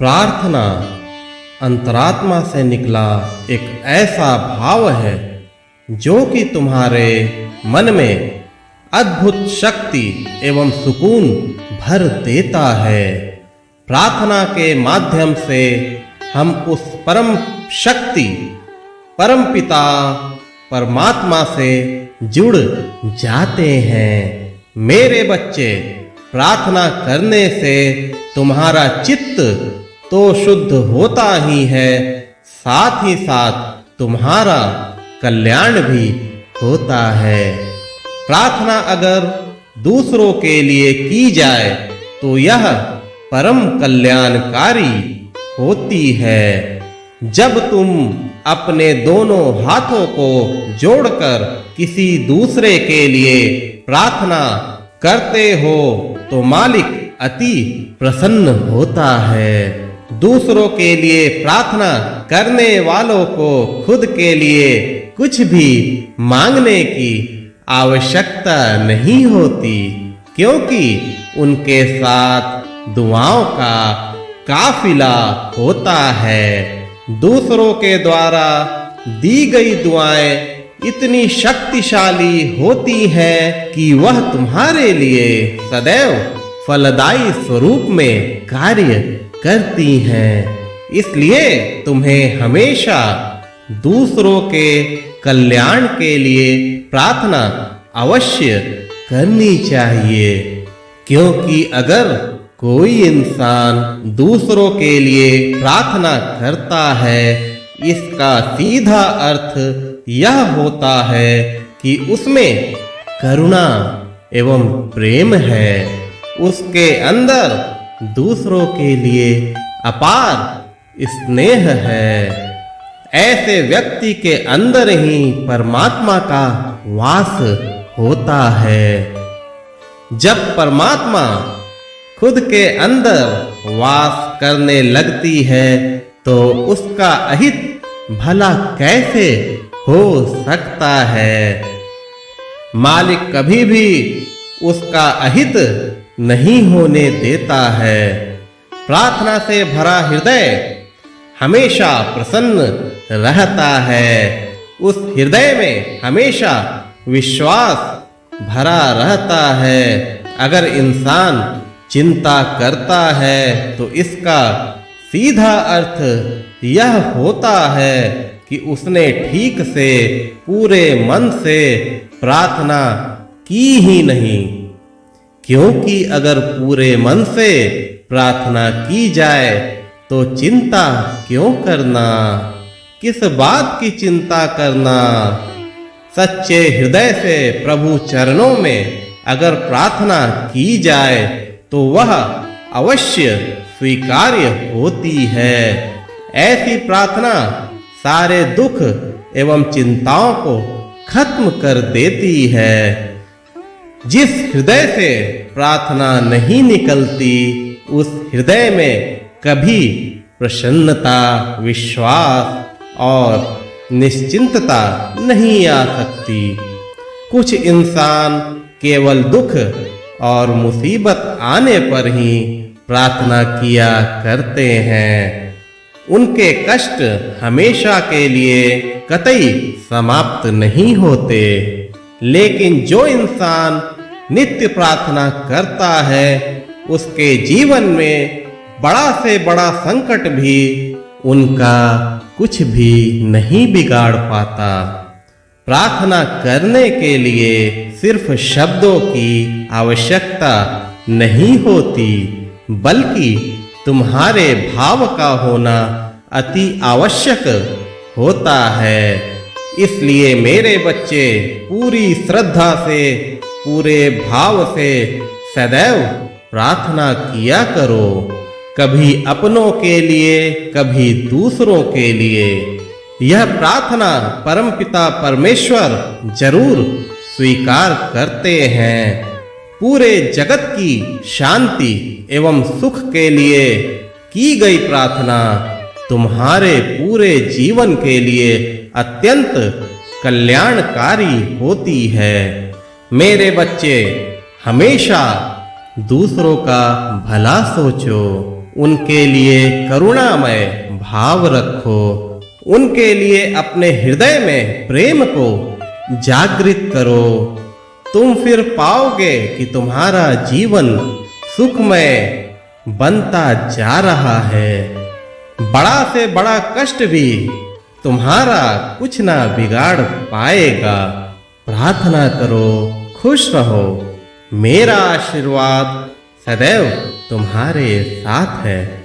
प्रार्थना अंतरात्मा से निकला एक ऐसा भाव है जो कि तुम्हारे मन में अद्भुत शक्ति एवं सुकून भर देता है। प्रार्थना के माध्यम से हम उस परम शक्ति परम पिता परमात्मा से जुड़ जाते हैं। मेरे बच्चे, प्रार्थना करने से तुम्हारा चित्त तो शुद्ध होता ही है, साथ ही साथ तुम्हारा कल्याण भी होता है। प्रार्थना अगर दूसरों के लिए की जाए तो यह परम कल्याणकारी होती है। जब तुम अपने दोनों हाथों को जोड़कर किसी दूसरे के लिए प्रार्थना करते हो तो मालिक अति प्रसन्न होता है। दूसरों के लिए प्रार्थना करने वालों को खुद के लिए कुछ भी मांगने की आवश्यकता नहीं होती, क्योंकि उनके साथ दुआओं का काफिला होता है। दूसरों के द्वारा दी गई दुआएं इतनी शक्तिशाली होती हैं कि वह तुम्हारे लिए सदैव फलदायी स्वरूप में कार्य करती हैं। इसलिए तुम्हें हमेशा दूसरों के कल्याण के लिए प्रार्थना अवश्य करनी चाहिए, क्योंकि अगर कोई इंसान दूसरों के लिए प्रार्थना करता है, इसका सीधा अर्थ यह होता है कि उसमें करुणा एवं प्रेम है। उसके अंदर दूसरों के लिए अपार स्नेह है। ऐसे व्यक्ति के अंदर ही परमात्मा का वास होता है। जब परमात्मा खुद के अंदर वास करने लगती है तो उसका अहित भला कैसे हो सकता है। मालिक कभी भी उसका अहित नहीं होने देता है। प्रार्थना से भरा हृदय हमेशा प्रसन्न रहता है। उस हृदय में हमेशा विश्वास भरा रहता है। अगर इंसान चिंता करता है तो इसका सीधा अर्थ यह होता है कि उसने ठीक से पूरे मन से प्रार्थना की ही नहीं, क्योंकि अगर पूरे मन से प्रार्थना की जाए तो चिंता क्यों करना, किस बात की चिंता करना। सच्चे हृदय से प्रभु चरणों में अगर प्रार्थना की जाए तो वह अवश्य स्वीकार्य होती है। ऐसी प्रार्थना सारे दुख एवं चिंताओं को खत्म कर देती है। जिस हृदय से प्रार्थना नहीं निकलती, उस हृदय में कभी प्रसन्नता, विश्वास और निश्चिंतता नहीं आ सकती। कुछ इंसान केवल दुख और मुसीबत आने पर ही प्रार्थना किया करते हैं। उनके कष्ट हमेशा के लिए कतई समाप्त नहीं होते। लेकिन जो इंसान नित्य प्रार्थना करता है, उसके जीवन में बड़ा से बड़ा संकट भी उनका कुछ भी नहीं बिगाड़ पाता। प्रार्थना करने के लिए सिर्फ शब्दों की आवश्यकता नहीं होती, बल्कि तुम्हारे भाव का होना अति आवश्यक होता है। इसलिए मेरे बच्चे, पूरी श्रद्धा से, पूरे भाव से सदैव प्रार्थना किया करो, कभी अपनों के लिए, कभी दूसरों के लिए। यह प्रार्थना परमपिता परमेश्वर जरूर स्वीकार करते हैं। पूरे जगत की शांति एवं सुख के लिए की गई प्रार्थना तुम्हारे पूरे जीवन के लिए अत्यंत कल्याणकारी होती है। मेरे बच्चे, हमेशा दूसरों का भला सोचो। उनके लिए करुणामय भाव रखो, उनके लिए अपने हृदय में प्रेम को जागृत करो। तुम फिर पाओगे कि तुम्हारा जीवन सुखमय बनता जा रहा है। बड़ा से बड़ा कष्ट भी तुम्हारा कुछ ना बिगाड़ पाएगा। प्रार्थना करो, खुश रहो। मेरा आशीर्वाद सदैव तुम्हारे साथ है।